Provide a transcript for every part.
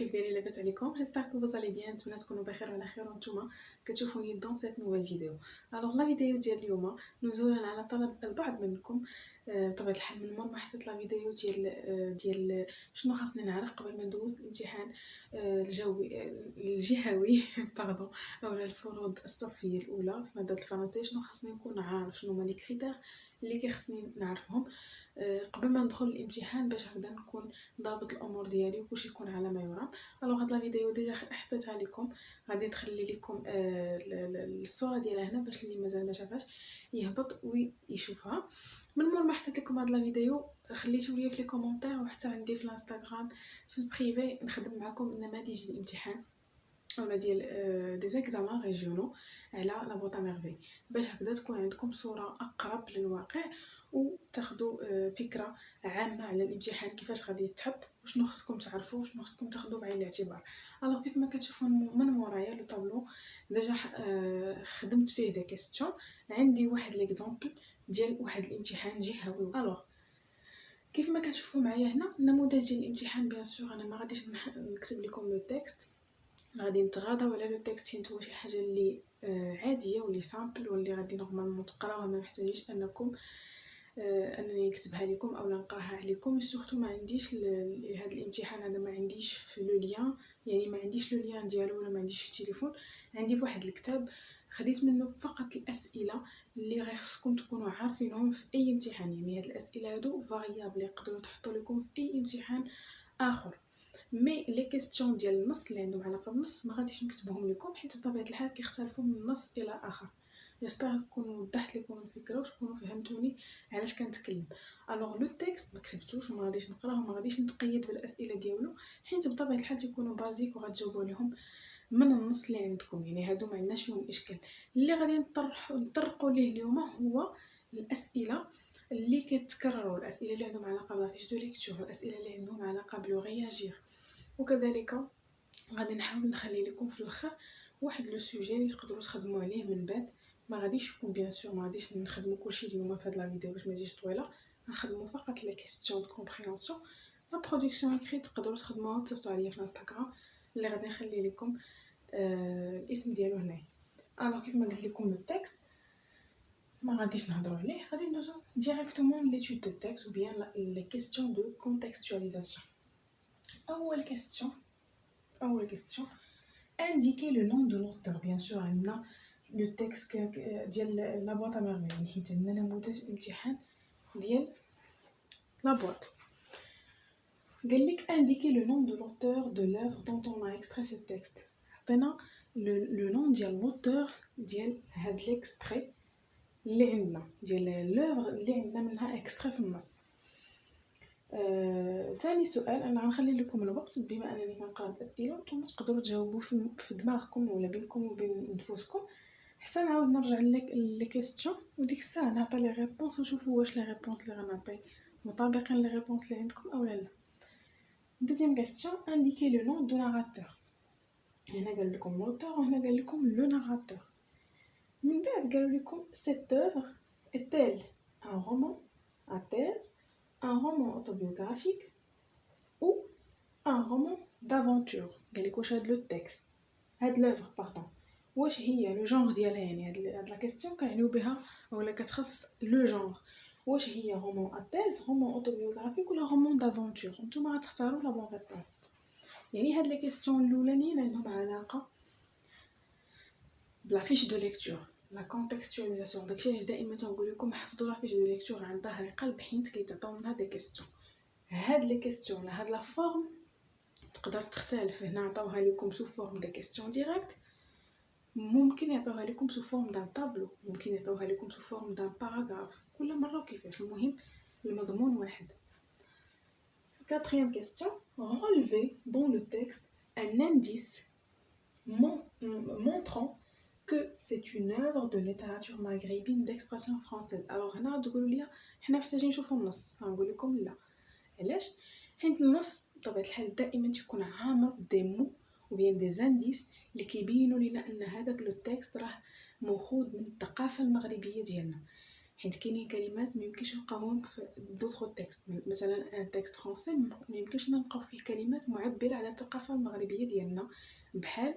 الحبيب ديالي لاباس عليكم؟ جيسبر كو vous allez bien. نتمنى تكونوا بخير وعلى خير وانتم كتشوفوني دون سيت نوفيل فيديو. الوغ لا فيديو ديال اليوم نزولا على طلب البعض منكم بطبيعه الحال من مور ما حطيت لا فيديو ديال شنو خاصني نعرف قبل ما ندوز الامتحان الجوي الجهوي باردون اولا الفروض الصفيه الاولى في ماده الفرنسيه. شنو خاصني نكون عارف، شنو هما لي كريتير اللي كيخصني نعرفهم قبل ما ندخل الامتحان باش هكذا نكون ضابط الامور ديالي وكلشي يكون على ما يرام. الوغ هاد لا فيديو ديجا حطيتها لكم، غادي نخلي لكم الصوره ديالها هنا باش اللي مازال ما شافهاش يهبط ويشوفها. من مور ما حطيت لكم هاد لا فيديو خليتو لي في لي كومونتير وحتى عندي في الانستغرام في البريفي نخدم معكم نماذج الامتحان اولا ديال دي زيكزامان ريجيونو على لا بوطا ميرفي باش هكذا تكون عندكم صوره اقرب للواقع وتاخذوا فكره عامه على الامتحان كيفاش غادي يتحط وشنو خصكم تعرفوا وشنو خصكم تاخذوا بعين الاعتبار. الوغ كيف ما كتشوفوا من مورايا لو طابلو ديجا خدمت فيه دي كيسيون. عندي واحد ليكزامبل ديال واحد الامتحان جهوي. الوغ كيف ما كتشوفوا معايا هنا النموذج ديال الامتحان، بيان سور انا ما غاديش نكتب لكم لو تكست، غادي نتغاضاو على لو تكست حيت هو شي حاجه اللي عاديه واللي سامبل واللي غادي نورمالمون تقراوها، ما محتاجيش انكم انني نكتبها لكم او نقراها عليكم. سورتو ما عنديش هذا الامتحان، انا ما عنديش في لو ليان، يعني ما عنديش لو ليان ديالو ولا ما عنديش في التليفون، عندي واحد الكتاب خديت منه فقط الاسئله اللي غير خصكم تكونوا عارفينهم في اي امتحان. يعني هاد الاسئله هادو فاريابل يقدروا تحطوا لكم في اي امتحان اخر، مي لي كيسيون ديال النص اللي عندهم علاقه بالنص ما غاديش نكتبهم لكم حيت بطبيعه الحال كيختلفوا من نص الى اخر. جيسبر نكون وضحت لكم الفكره وتكونوا فهمتوني علاش كنتكلم. الوغ لو تكست ما كتبتوش وما غاديش نقراه وما غاديش نتقيد بالاسئله ديالو حيت بطبيعه الحال تيكونوا بازيك وغتجاوبوا عليهم من النص اللي عندكم. يعني هادو ما عندناش فيهم اشكال. اللي غادي نطرقوا ليه اليوم هو الاسئله اللي كيتكرروا، الاسئله اللي عندهم علاقه بلا فيش دو ليكتور، الاسئله اللي عندهم علاقه بلو رياجير. وكذلك غادي نحاول نخلي لكم في الاخر واحد لو سوجي اللي تقدروا تخدموا عليه من بعد. ما غاديش يكون بيان سور ما غاديش نخدموا كلشي اليوم في هاد لا فيديو باش ما تجيش طويله، نخدموا فقط لي كيسيون دو كومبريهنسيون. لا برودكسيون اكري تقدروا تخدموها وتصيفطوا عليا في الانستغرام اللي غادي نخلي لكم الاسم ديالو هنايا. الوغ كيف ما قلت لكم التكست ما غاديش نهضروا عليه، غادي ندوزو ديريكتومون ليتود دو تكست ou bien les questions de contextualisation. اول question indiquer le nom de l'auteur. bien sûr عندنا لو تكست ديال لا بواط ميرفي، يعني حيت عندنا نموذج امتحان ديال لا بواط. قال لك indiquer le nom de l'auteur de l'œuvre dont on a extrait ce texte. عطينا le nom ديال l'auteur ديال هاد l'extrait اللي عندنا ديال لوفر اللي عندنا منها اكسترا في النص. ثاني سؤال انا غنخلي لكم الوقت بما انني كنقرا الاسئله وانتم تقدروا تجاوبوا في دماغكم ولا بينكم وبين نفوسكم حتى نعاود نرجع لك لي كيسيون وديك الساعه نعطي لي ريبونس ونشوفوا واش لي ريبونس اللي غنعطي مطابقين لي ريبونس اللي عندكم اولا لا. دوزيام كيسيون indiquer le nom du narrateur. هنا قال لكم l'auteur وهنا قال لكم le narrateur. من بعد قالوا لكم cette œuvre est-elle un roman à thèse, un roman autobiographique ou un roman d'aventure. قال لك واش هاد لو تكست هاد لوفر باردون واش هي لو جونغ ديالها، يعني هاد لا كيسيون كيعنيو بها اولا كتخص لو جونغ. واش هي رومان ا تيز، رومان اوتوبيوغرافيك ولا رومان دافونتور؟ نتوما غتختاروا لا بون ريبونس. يعني هاد لي كيسيون الاولانيين عندهم علاقه بلا فيش دو ليكتور، لا كونتكستواليزاسيون. داكشي علاش دائما تنقول لكم حفظوا لا فيش دو ليكتور عن ظهر قلب حيت كيتعطيو منها دي كيسيون. هاد لي كيسيون هاد لا فورم تقدر تختلف. هنا عطاوها لكم سو فورم دي كيسيون ديريكت، ممكن يعطوها لكم سو فورم دان طابلو، ممكن يعطوها لكم سو فورم دان باراغراف، كل مره كيفاش. المهم المضمون واحد. Quatrième question, relevez dans le texte un indice montrant que c'est une œuvre de littérature maghrébine d'expression française. Alors هنا تقولوا لي حنا محتاجين نشوفوا النص، غنقول لكم لا. علاش؟ حيت النص بطبيعه الحال دائما تكون عامر دي مو ou bien des indices اللي كيبينوا لنا ان هذاك لو تكست راه مأخوذ من الثقافه المغربيه ديالنا. حيت كاينين كلمات ما يمكنش نلقاوهم في دوطخ تكست. مثلا ان تكست فرونسي ما يمكنش نلقاو فيه كلمات معبره على الثقافه المغربيه ديالنا، بحال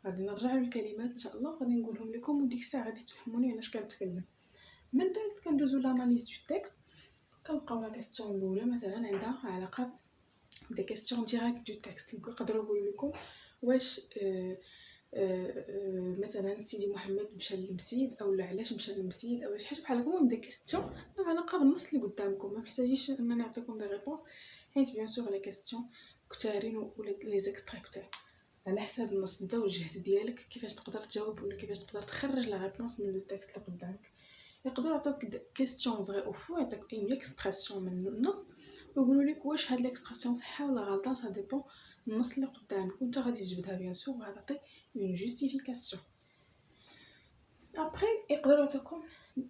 غادي نرجع للكلمات ان شاء الله غادي نقولهم لكم، وديك الساعه غادي تفهموني علاش كنتكلم. من بعد كندوزو لاناليز دو تكست. كنلقاو لا كاستيون الاولى مثلا عندها علاقه دي كاستيون ديريكت دو تكست. نقدروا نقول لكم واش مثلا سيدي محمد مشى للمسيد، او علاش مشى للمسيد، او شي حاجه بحال هكا. المهم دي كاستيون عندهم علاقه بالنص اللي قدامكم، ما محتاجيش انني نعطيكم دي ريبونس، حيت بيان سور لي كاستيون كثارين ولا لي زيكستراكتور على حساب النص انت والجهد ديالك كيفاش تقدر تجاوب ولا كيفاش تقدر تخرج لا ريبونس من لو تكست اللي قدامك. يقدروا يعطوك كيستيون فري او فو، يعطيك اون اكسبرسيون من النص ويقولوا لك واش هاد الاكسبرسيون صحيحه ولا غلطه، سا ديبون النص اللي قدامك، وانت غادي تجبدها بيان سور وغتعطي اون جوستيفيكاسيون. ابري يقدروا يعطيكم،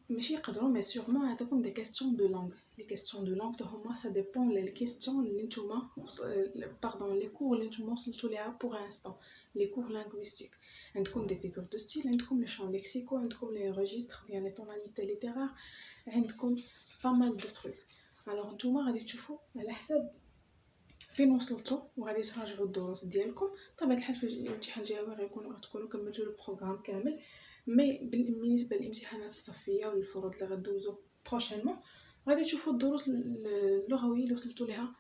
ماشي يقدروا مي سيغمون يعطيكم دي كيستيون دو لونغ. لي كيستيون دو لونغ هما سا ديبون لي كيستيون اللي نتوما باردون لي كور اللي نتوما وصلتوا ليها بوغ انستون، لي كور لينغويستيك. عندكم دي فيغور دو ستيل، عندكم لي شون ليكسيكو، عندكم لي ريجستر ديال لي طوناليتي ليتيرار، عندكم با مال دو تروك. الوغ نتوما غادي تشوفوا على حساب فين وصلتوا وغادي تراجعوا الدروس ديالكم. طبعا الحال في الامتحان الجوي غتكونوا كملتوا البروغرام كامل، مي بالنسبه للامتحانات الصفيه والفروض اللي غدوزو بروشينمون غادي تشوفوا الدروس اللغويه اللي وصلتوا ليها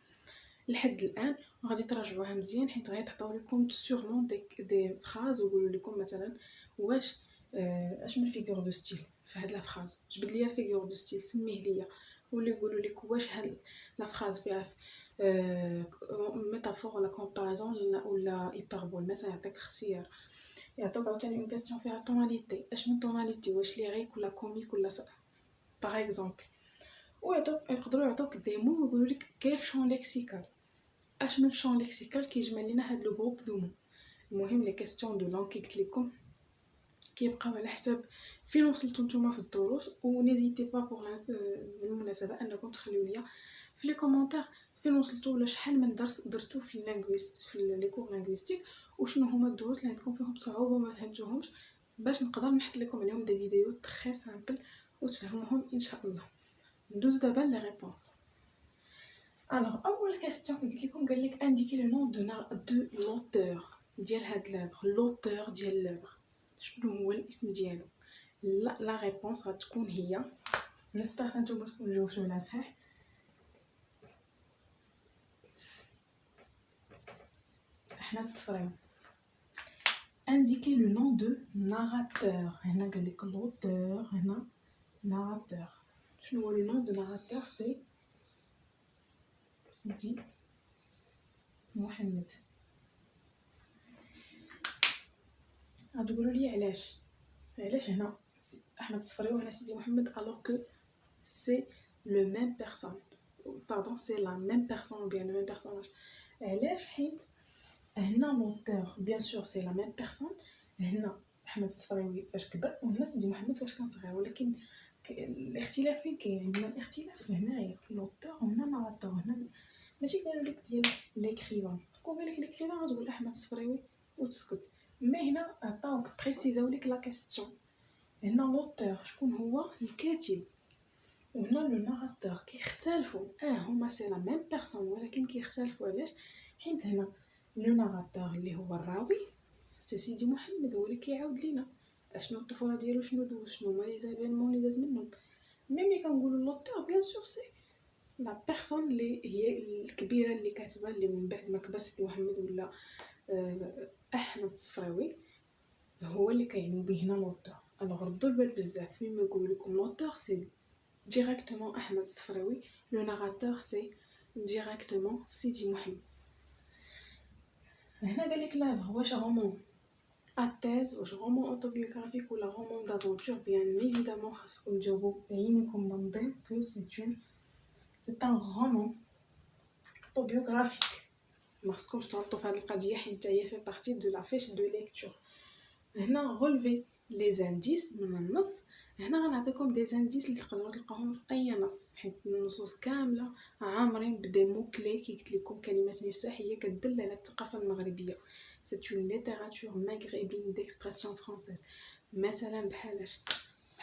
لحد الان وغادي تراجعوها مزيان، حيت غيتعطيو لكم سيغمون دي فراز ويقولوا لكم مثلا واش اش من فيغور دو ستيل في هاد لا فراز، جبد لي فيغور دو ستيل سميه ليا، ولا يقولوا لك واش هاد لا فراز فيها ميتافور ولا كومباريزون ولا هيبربول. مثلا يعطيك اختيار، يعطوك عاوتاني اون كاستيون فيها طوناليتي، اش من طوناليتي، واش ليريك ولا كوميك ولا باغ اكزومبل. يقدروا يعطوك دي مو ويقولوا لك كيل شون ليكسيكال، اش من شون ليكسيكال كيجمع لينا هاد لو جروب دو مو. المهم لي كاستيون دو لونغ كي قلت لكم كيبقاو على حساب فين وصلتوا نتوما في الدروس. ونيزيتي با بالمناسبه انكم تخليو ليا في لي كومونتير فين وصلتوا ولا شحال من درس درتو في اللينغويست في لي كور لينغويستيك، وشنو هما الدروس اللي عندكم فيهم صعوبه وما فهمتوهمش، باش نقدر نحط لكم عليهم دي فيديو تري سامبل وتفهموهم ان شاء الله. ندوزو دابا لي ريبونس. الوغ اول كاستيون قلت لكم قال لك انديكي لو نون دو لوتور ديال هاد لابغ. لوتور ديال لابغ شنو هو الاسم ديالو؟ لا ريبونس غتكون هي، جيسبر نتوما تكونوا جاوبتوا عليها صحيح. احنا الصفرين indiquer le nom de narrateur. هنا قال لك l'auteur، هنا narrateur. شنو هو le nom de narrateur؟ c'est سيدي محمد. غتقولوا لي علاش هنا احمد الصفري وهنا سيدي محمد alors que c'est le même personne، pardon c'est la même personne ou bien le même personnage. علاش؟ حيت هنا l'auteur bien sûr c'est la même personne، هنا احمد الصفراوي فاش كبر وهنا سيدي محمد فاش كان صغير، ولكن الاختلاف فين كاين؟ عندنا الاختلاف هنايا لوتور وهنا ناراتور. هنا ماشي قالوا لك ديال ليكريفان، كون قال لك ليكريفان غتقول احمد الصفراوي وتسكت، مي هنا عطاوك بريسيزاو لك لا كاستيون. هنا لوتور شكون هو؟ الكاتب، وهنا لو ناراتور كيختلفوا. هما سي لا ميم بيرسون ولكن كيختلفوا. علاش؟ حيت هنا لو ناراتور اللي هو الراوي سي سيدي محمد، هو اللي كيعاود لينا اشنو الطفوله ديالو، شنو دوز، شنو هما لي زيفينمون اللي داز منهم. ملي كنقولوا لوتور بيان سور سي لا بيرسون اللي هي الكبيره اللي كاتبه، اللي من بعد ما كبر سيدي محمد ولا احمد الصفراوي هو اللي كيعنيو به هنا لوتور. الوغ ردوا البال بزاف ملي يقولوا لكم لوتور سي ديريكتومون احمد الصفراوي، لو ناراتور سي ديريكتومون سيدي محمد. هنا قال لك لا واش رومون اتيز، واش رومون اوتوبيوغرافيك ولا رومون دافونتور. بيان ايفيدامون خاصكم تجاوبوا بعينكم غمضين كو سي ان رومون اوتوبيوغرافيك. ما خاصكمش تغلطوا في هذه القضيه حيت هي في بارتي دو لا فيش دو ليكتور. هنا غولفي لي زانديس من النص. هنا غنعطيكم دي زانديس اللي تقدروا تلقاوهم في اي نص، حيت النصوص كامله عامرين بدي مو كلي كي قلت لكم كلمات مفتاحيه كتدل على الثقافه المغربيه. سي اون ليتيراتور ماغربين ديكسبرسيون فرونسيز. مثلا بحال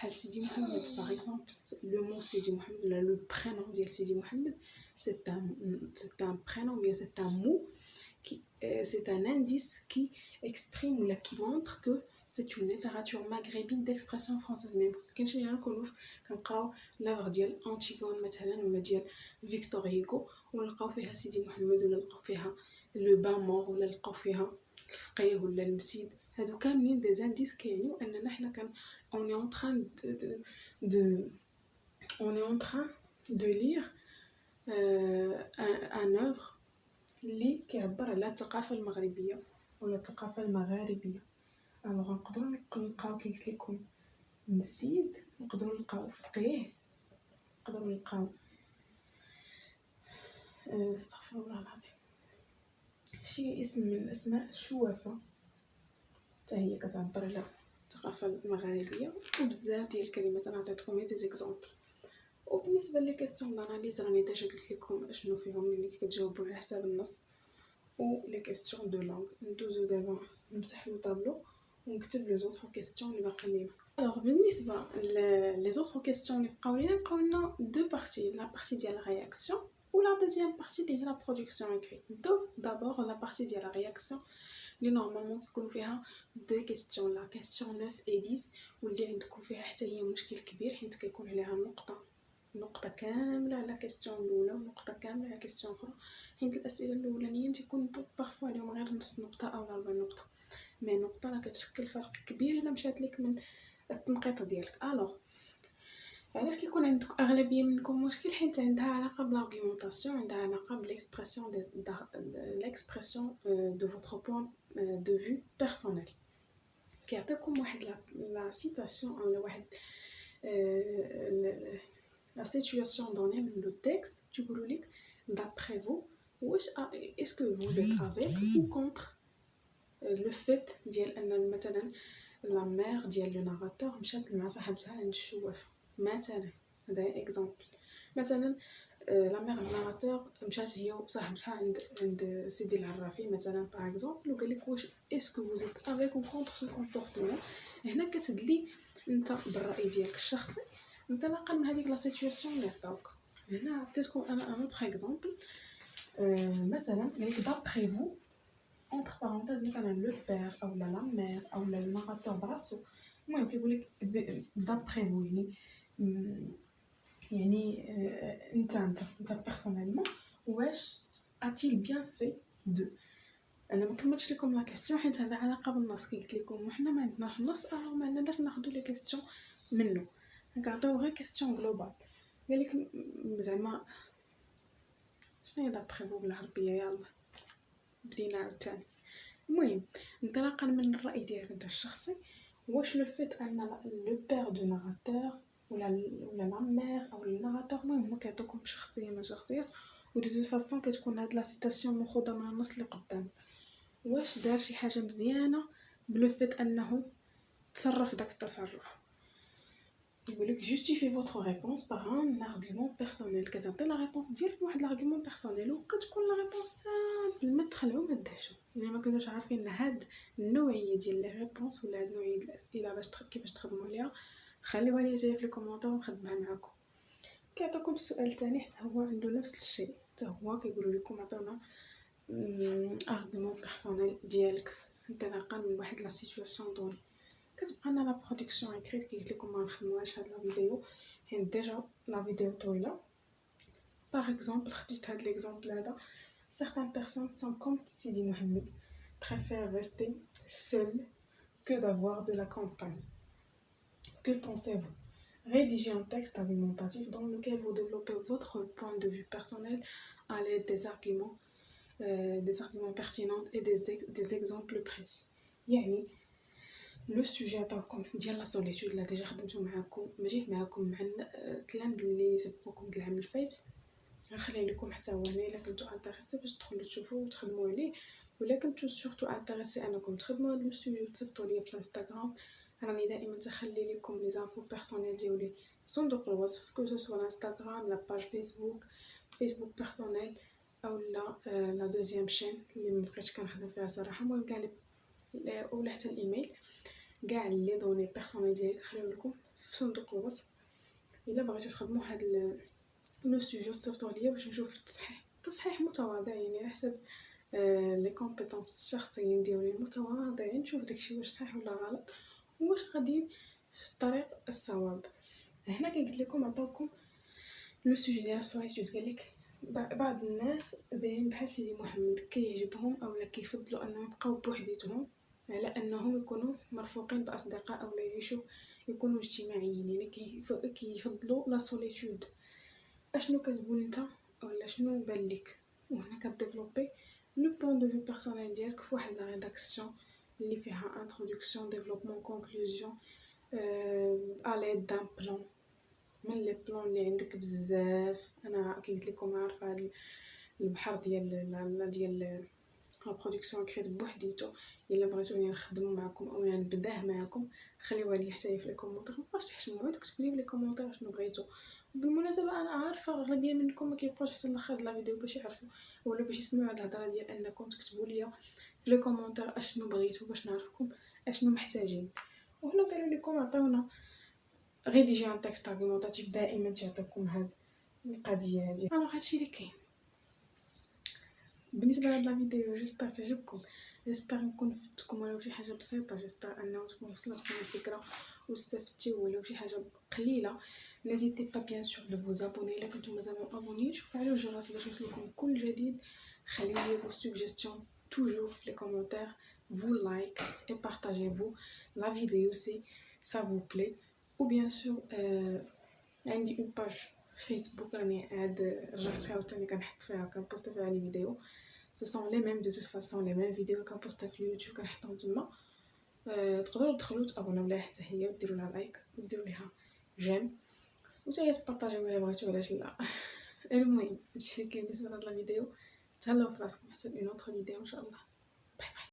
بحال سيدي محمد باغ اكزومبل لو مون سيدي محمد ولا لو برينون ديال سيدي محمد c'est un prénom bien c'est un mot qui c'est un indice qui exprime ou qui montre que c'est une littérature maghrébine d'expression française même كاين شي نكونوا كنقراو لافغ ديال انتيغون مثلا ولا ديال فيكتور هيغو ونلقاو فيها سيدي محمد ولا نلقاو فيها لو بان مور ولا نلقاو فيها الفقيه ولا المسيد هادو كاملين دي زانديس كيعنيو اننا حنا كان on est en train de on est en train de lire un œuvre اللي كيعبر على الثقافه المغربيه ولا الثقافه المغاربيه. الوغ نقدروا نلقاو كي قلت لكم مسيد، نقدروا نلقاو فقيه، نقدروا نلقاو استغفر الله العظيم شي اسم من الاسماء الشوافه حتى هي كتعبر على الثقافه المغاربيه وبزاف ديال الكلمات. انا عطيتكم غير دي زيكزامبل. وبالنسبه لي كيسيون داناليز راني ديجا قلت لكم شنو فيهم اللي كتجاوبوا على حساب النص. و لي كيسيون دو لونغ ندوزو دابا نمسح لو طابلو ونكتب لي زوطخ كيسيون اللي باقي لينا. الوغ بالنسبه لي زوطخ كيسيون اللي بقاو لنا دو بارتي، لا بارتي ديال رياكسيون و لا دوزيام بارتي اللي هي لا برودكسيون اكريت. دابور لا بارتي ديال رياكسيون اللي نورمالمون كيكونوا فيها دو كيسيون، لا كيسيون 9 و 10 واللي عندكم فيها حتى هي مشكل كبير حيت كيكون عليها نقطه كامله على كيسيون الاولى ونقطه كامله على كيسيون اخرى، حيت الاسئله الاولانيين تيكون بارفو عليهم غير نص نقطه او ربع نقطه، مي نقطه راه كتشكل فرق كبير الا مشات لك من التنقيط ديالك. الوغ علاش كيكون عندك اغلبيه منكم مشكل؟ حيت عندها علاقه بالارغيومونطاسيون، عندها علاقه بالاكسبرسيون ليكسبرسيون دو فوتر بوين دو فيو بيرسونيل. كيعطيكم واحد لا سيتاسيون او واحد la situation donnée dans le texte, tu peux le lire d'après vous, est-ce que vous êtes avec ou contre le fait ديال مثلا la mère ديال le narrateur مشات مع صاحبتها عند الشواف مثلا، هذا اكزامبل. مثلا la mère du narrateur مشات هي وصاحبتها عند سيدي العرافي مثلا باغ اكزامبل وقال لك واش est-ce que vous êtes avec ou contre ce comportement. هنا كتدلي انت بالراي ديالك الشخصي انطلاقا من هذيك لا سيتوياسيون اللي عطاوك. هنا عطيتكم انا ان اوتر اكزامبل مثلا قالك دابري فو entre parenthèses مثلا لو بير او لا مير او لا ناراتور براسو. المهم كيقول لك دابري فو يعني انت بيرسونيلمون واش اتيل بيان في دو. انا ما كملتش لكم لا كيسيون حيت هذا علاقه بالنص. كي قلت لكم وحنا ما عندناش النص الوغ ما عندناش ناخذ لي كيسيون منه، نعطيو غير كيسيون جلوبال. قال لك زعما شنو هي دابري فو بالعربيه؟ يلا بدينا عاوتاني. المهم انطلاقا من الراي ديالك انت الشخصي، واش لو فيت ان لو بير دو ناراتور ولا لا مير او الناراتور، المهم هما كيعطوكم شخصيه من شخصيات ودو توت فاصون كتكون هاد لا سيتاسيون ماخوذه من النص اللي قدام. واش دار شي حاجه مزيانه بلو فيت انه تصرف داك التصرف. يقول لك جوستيفي فوتر ريبونس باغ ان ارغيومون بيرسونيل. كتعطي لا ريبونس ديالك بواحد الارغيومون بيرسونيل وكتكون لا ريبونس سامبل ما تخلعوا ما دهشوا. يعني ما كنتوش عارفين هاد النوعيه ديال لي ريبونس ولا هاد النوعيه ديال الاسئله باش كيفاش تخدموا عليها، خليوها لي جايه في الكومونتير ونخدمها معكم. كيعطيكم السؤال الثاني حتى هو عنده نفس الشيء، حتى هو كيقولوا لكم عطيونا ارغيومون بيرسونيل ديالك انطلاقا من واحد لا سيتوياسيون دوني. كتبقى لنا لا برودكسيون اكريت كي قلت لكم ما نخدموهاش هاد لا فيديو حيت ديجا لا فيديو طويله. باغ اكزومبل خديت هاد ليكزامبل هذا certaines personnes sont comme Sidi Mohamed préfèrent rester seul que d'avoir de la campagne. Que pensez-vous? Rédigez un texte argumentatif dans lequel vous développez votre point de vue personnel à l'aide des arguments pertinents et des exemples précis. يعني لو سوجي تاعكم ديال لا سوليتود لا ديجا خدمتو معاكم، ما جيت معاكم مع التلاميذ اللي سبقوكم العام الفايت، غنخلي لكم حتى هو هنا الا كنتو انتريسي باش تدخلوا تشوفوا وتخدموا عليه، ولا كنتو سورتو انتريسي انكم تخدموا هذا لو سوجي وتصيفطوا ليا في الانستغرام. راني دائما تخلي لكم لي زانفو بيرسونيل ديالي في صندوق الوصف، كو سو الانستغرام لا باج فيسبوك بيرسونيل او لا دوزيام شين اللي ما بقيتش كنخدم فيها صراحه. المهم كاع ولا حتى الايميل كاع لي دوني بيرسونيل ديالك خليو لكم في صندوق الوصف. الا بغيتو تخدموا هاد لو سوجي تصيفطوه ليا باش نشوف تصحيح متواضع، يعني على حسب لي كومبيتونس الشخصيين ديالي المتواضعين، نشوف داكشي واش صحيح ولا غلط واش غادي في الطريق الصواب. هنا قلت لكم عطاوكم لو سوجي ديال السوايتود، قال لك بعض الناس دايرين بحال سيدي محمد، كيعجبهم اولا كيفضلوا انهم يبقاو بوحديتهم على انهم يكونوا مرفوقين باصدقاء او يعيشوا يكونوا اجتماعيين، يعني كيفضلوا لا سوليتود. اشنو كتقول انت ولا شنو بان لك؟ وهنا كديفلوبي لو بوين دو في بيرسونيل ديالك في واحد لا ريداكسيون اللي فيها انتروداكسيون ديفلوبمون كونكلوزيون ا ليد دان بلان من لي بلان اللي عندك بزاف. انا قلت لكم عارفه هذا البحر ديال لا برودكسيون كريت بوحديتو. الا بغيتوني نخدم معكم او نبداه معكم خليوها لي حتى في لي كومونتير، مابقاوش تحشموا عاد كتبوا لي في لي كومونتير شنو بغيتو. بالمناسبه انا عارفه اغلبيه منكم ما كيبقاوش حتى لاخر لا فيديو باش يعرفوا ولا باش يسمعوا هاد الهضره ديال انكم تكتبوا لي في لي كومونتير اشنو بغيتو باش نعرفكم اشنو محتاجين. وهنا قالوا لكم عطاونا ريديجي ان تكست ارغيمونطاتيف، دائما تعطيكم هاد القضيه هادي. الوغ هادشي اللي كاين بالنسبه لهاد لا فيديو. جيسبر تعجبكم، جيسبر نكون فدتكم ولو شي حاجه بسيطه، جيسبر انه تكون وصلتكم الفكره واستفدتوا ولو شي حاجه قليله. نزيدي با بيان سور دو فوز ابوني الا كنتو مازال ما ابونيش، وفعلوا الجرس باش يوصلكم كل جديد. خليو لي فو سوجيستيون toujours في لي كومونتير، vous like et partagez-vous la vidéo si ça vous plaît. ou bien sûr عندي اون باج فيسبوك راني عاد رجعت عاوتاني كنحط فيها كنبوست فيها لي فيديو، سو سون لي ميم دو توت فاصون لي ميم فيديو كنبوست في اليوتيوب كنحطهم تما. تقدروا تدخلوا تابوناو ليها حتى هي وديروا لها لايك وديروا لها جيم وتا هي تبارطاجيو الا بغيتو علاش لا. المهم هادشي اللي كاين بالنسبه لهاد لا فيديو. تهلاو في راسكم حتى اون اوتر فيديو ان شاء الله. باي باي.